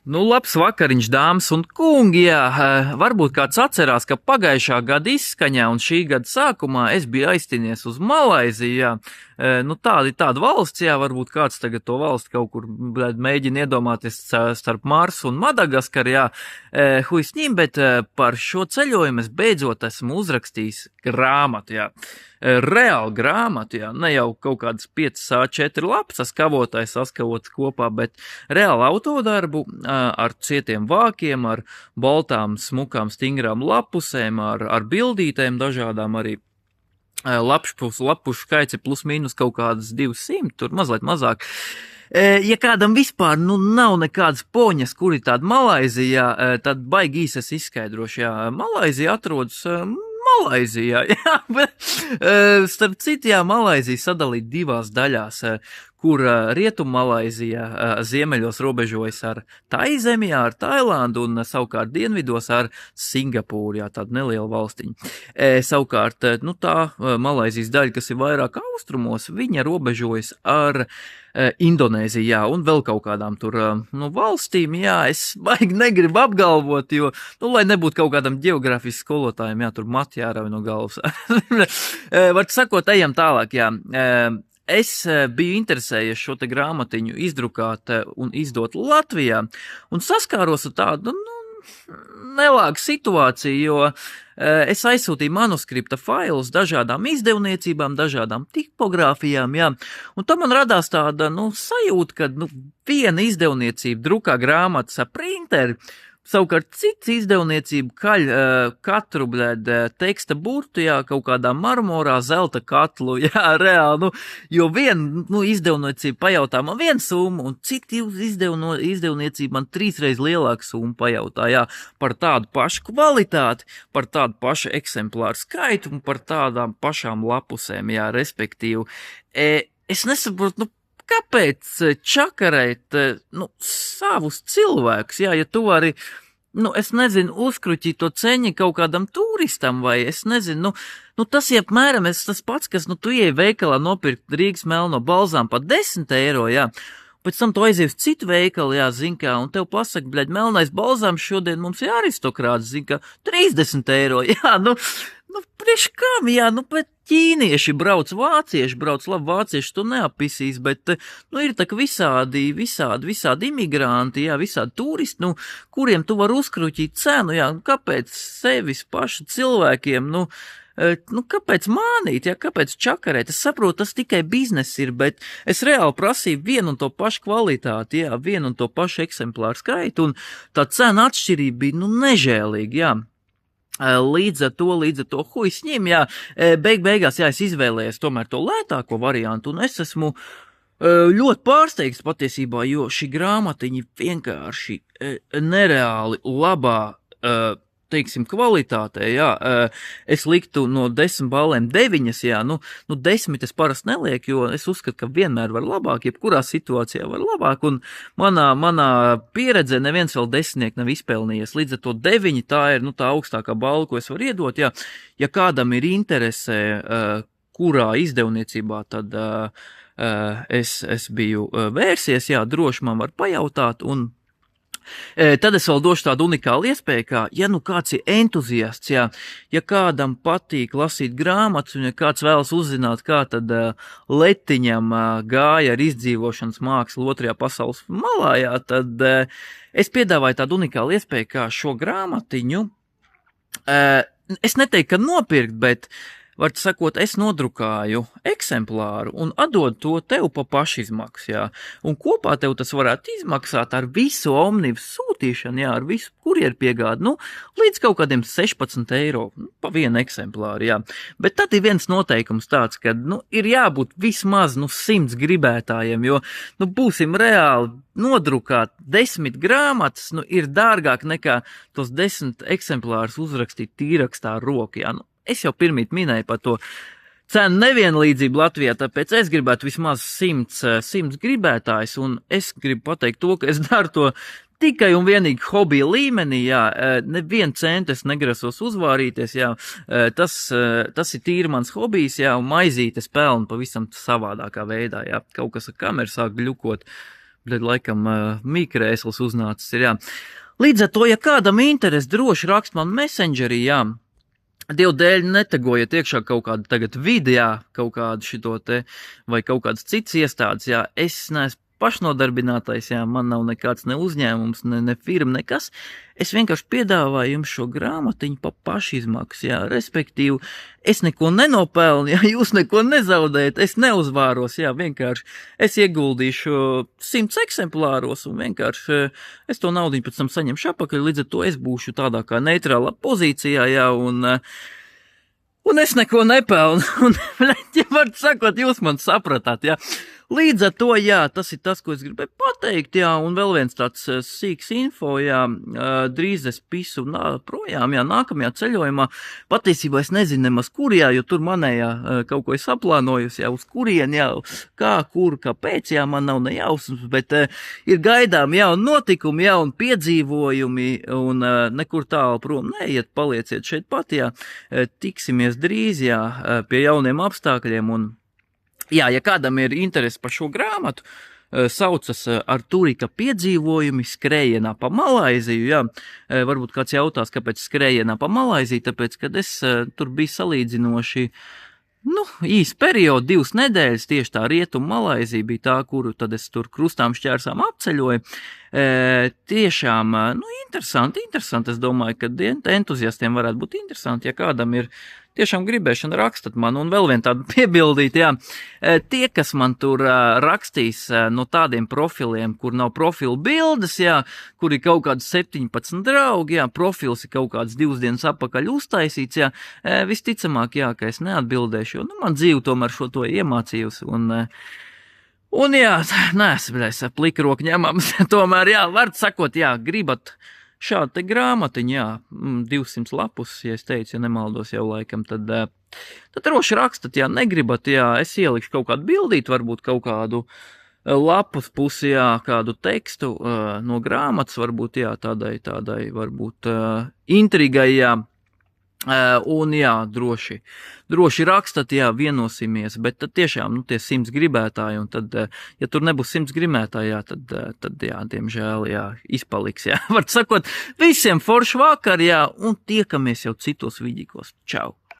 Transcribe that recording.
Nu, labs vakariņš, dāmas un kungi, jā. Varbūt kāds atcerās, ka pagājušā gada izskaņā un šī gada sākumā es biju aiztinies uz Malaiziju, jā. Nu, tāda valsts, jā, varbūt kāds tagad to valsti kaut kur mēģina iedomāties starp Marsu un Madagaskaru, jā. Huisņim, bet par šo ceļojumu es beidzot esmu uzrakstījis grāmatu, jā. Reāli grāmatu, jā, ne jau kaut kādas 5 A4 lapas kavotais saskavotas kopā, bet reāli autodarbu ar cietiem vākiem, ar baltām, smukām, stingrām lapusēm, ar bildītēm dažādām arī. Lapušu skaits ir plus mīnus kaut kādas 200, tur mazliet mazāk. Ja kādam vispār nav nekādas poņas, kur ir tāda Malaizijā, tad baigi īsi es izskaidrošu, jā. Malaizija atrodas Malaizijā, jā, bet starp citu, jā, Malaizija sadalīt divās daļās, kur Rietum Malaizijā ziemeļos robežojas ar Taizemi, ar Tailandu un savukārt dienvidos ar Singapūru, jā, tāda neliela valstiņa. Savukārt, tā Malaizijas daļa, kas ir vairāk austrumos, viņa robežojas ar Indonēziju, jā, un vēl kaut kādām tur, valstīm, jā, es baigi negribu apgalvot, jo, lai nebūtu kaut kādam geogrāfisks skolotājiem, jā, tur mati jārauj no galvas. Var sakot, ejam tālāk, jā. Es biju interesējies šo te grāmatiņu izdrukāt un izdot Latvijā, un saskāros ar tādu, nelāgu situāciju, jo es aizsūtīju manuskripta failus dažādām izdevniecībām, dažādām tipogrāfijām, jā, un tam man radās tāda, sajūta, ka, viena izdevniecība drukā grāmatas ar printeri, savukārt cits izdevniecība kaļ katru, teksta burtu, jā, kaut kādā marmorā zelta katlu, jā, reāli, jo viena, izdevniecība pajautā man vienu summu, un citi izdevniecība man 3 reizes lielāku summu pajautā, jā, par tādu pašu kvalitāti, par tādu pašu eksemplāru skaitu un par tādām pašām lapusēm, jā, respektīvi. Es nesaprotu, kāpēc čakarēt, savus cilvēkus, jā, ja tu vari, es nezinu, uzkruķīt to ceņu kaut kādam turistam, vai es nezinu, tas ir apmēram tas pats, kas, tu ieej veikalā nopirkt Rīgas melno balzām par 10 eiro, jā, pēc tam tu aizies citu veikalu, jā, zin kā, un tev pasaka, melnais balzām šodien mums ir aristokrāts, zin kā, 30 eiro, jā, priekš kam, jā, bet ķīnieši brauc, vācieši brauc, labi, vācieši tu neapisīs, bet, ir tā visādi imigranti, jā, visādi turisti, kuriem tu var uzkruķīt cenu, jā, kāpēc sevis paši cilvēkiem, kāpēc mānīt, jā, kāpēc čakarēt? Es saprotu, tas tikai bizness ir, bet es reāli prasīju vienu un to pašu kvalitāti, jā, vienu un to pašu eksemplāru skaitu, un tā cena atšķirība bija, nežēlīga, jā. Līdz ar to huisņim, jā, beigās, jā, es izvēlējos tomēr to lētāko variantu, un es esmu ļoti pārsteigts patiesībā, jo šī grāmatiņa vienkārši nereāli labā, teiksim, kvalitātē, jā, es liktu no 10 balēm 9, jā, 10 es parasti nelieku, jo es uzskatu, ka vienmēr var labāk, jebkurā situācijā var labāk, un manā pieredze neviens vēl 10 nav izpelnījies, līdz ar to 9 tā ir, tā augstākā balva, ko es varu iedot, jā, ja kādam ir interese, kurā izdevniecībā, tad es biju vērsies, jā, droši man var pajautāt, un tad es vēl došu tādu unikālu iespēju, kā, ja kāds ir entuziasts, jā, ja kādam patīk lasīt grāmatas, un ja kāds vēlas uzzināt, kā tad Letiņam gāja ar izdzīvošanas mākslu 2. pasaules malā, jā, tad es piedāvāju tādu unikālu iespēju, kā šo grāmatiņu, es neteiktu, ka nopirkt, bet var sakot, es nodrukāju eksemplāru un atdodu to tev pa pašizmaksu, jā. Un kopā tev tas varētu izmaksāt ar visu omnibus sūtīšanu, jā, ar visu kurjerpiegādi, līdz kaut kādiem 16 eiro, pa vienu eksemplāru, jā. Bet tad ir viens noteikums tāds, ka, ir jābūt vismaz, 100 gribētājiem, jo, būsim reāli nodrukāt 10 grāmatas, ir dārgāk nekā tos 10 eksemplārus uzrakstīt tīrakstā ar roku, jā. Es jau pirmīt minēju par to cenu nevienlīdzību Latvijā, tāpēc es gribētu vismaz 100 gribētājs, un es gribu pateikt to, ka es daru to tikai un vienīgi hobija līmenī, jā, nevienu centu es negrasos uzvārīties, jā, tas ir tīri mans hobijs, jā, un maizītes pelnu pavisam savādākā veidā, jā, kaut kas ar kameru sāk gļukot. Bet laikam mīkrēsls uznācis ir, jā. Līdz ar to, ja kādam interesi, droši rakst man Messengerī, jā. Dievu dēļ netagojiet iekšā kaut kādu tagad vidi, jā, kaut kādu šito te, vai kaut kādas citas iestādes, jā. Es neesmu pašnodarbinātais, jā, man nav nekāds ne uzņēmums, ne firma, nekas. Es vienkārši piedāvāju jums šo grāmatiņu pa pašizmaksu, jā, respektīvi, es neko nenopelnu, jā, jūs neko nezaudējat, es neuzvāros, jā, vienkārši es ieguldīšu 100 eksemplāros un vienkārši es to naudiņu pēc tam saņemšu apakaļ, līdz ar to es būšu tādā kā neitrālā pozīcijā, jā, un es neko nepelnu, un, ja var sakot, jūs man sapratāt, jā. Līdz ar to, jā, tas ir tas, ko es gribēju pateikt, jā, un vēl viens tāds sīks info, jā, drīz es pisu projām, jā, nākamajā ceļojumā, patiesībā es nezinu nemaz kur, jā, jo tur manējā kaut ko es aplānojusi, jā, uz kurien, jā, kā, kur, kāpēc, jā, man nav ne jausmas, bet ir gaidām jauni notikumi, jauni piedzīvojumi, un nekur tālu prom neiet, palieciet šeit pat, jā, tiksimies drīz, jā, pie jauniem apstākļiem, un jā, ja kādam ir interesi par šo grāmatu, saucas Arturika piedzīvojumi skrējienā pa Malaiziju, jā, varbūt kāds jautās, kāpēc skrējienā pa Malaiziju, tāpēc, kad es tur biju salīdzinoši, īs periodu, 2 nedēļas, tieši tā Rietumu Malaizija bija tā, kuru tad es tur krustām šķērsām apceļoju, tiešām, interesanti, es domāju, ka entuziastiem varētu būt interesanti, ja kādam ir tiešām gribēšana rakstat man, un vēl vien tādu piebildīt, jā, tie, kas man tur rakstīs no tādiem profiliem, kur nav profilu bildes, jā, kur ir kaut kāds 17 draugi, jā, profils ir kaut kāds 2 dienas apakaļ uztaisīts, jā, visticamāk, jā, ka es neatbildēšu, jo, man dzīve tomēr šo to iemācījusi, un jā, neesmu plika roku ņemams, tomēr, jā, var sakot, jā, gribat šādu te grāmatiņu, jā, 200 lapus, ja es teicu, ja nemaldos jau laikam, tad droši rakstat, jā, negribat, jā, es ielikšu kaut kādu bildīt, varbūt kaut kādu lapas pusi, jā, kādu tekstu no grāmatas, varbūt, jā, tādai, varbūt intrigai, jā, un jā, droši rakstat, jā, vienosimies, bet tad tiešām, tie 100 gribētāji, un tad, ja tur nebūs 100 gribētāji, jā, tad jā, diemžēl, jā, izpaliks, jā, var sakot, visiem foršu vakar, jā, un tiekamies jau citos vidīkos. Čau!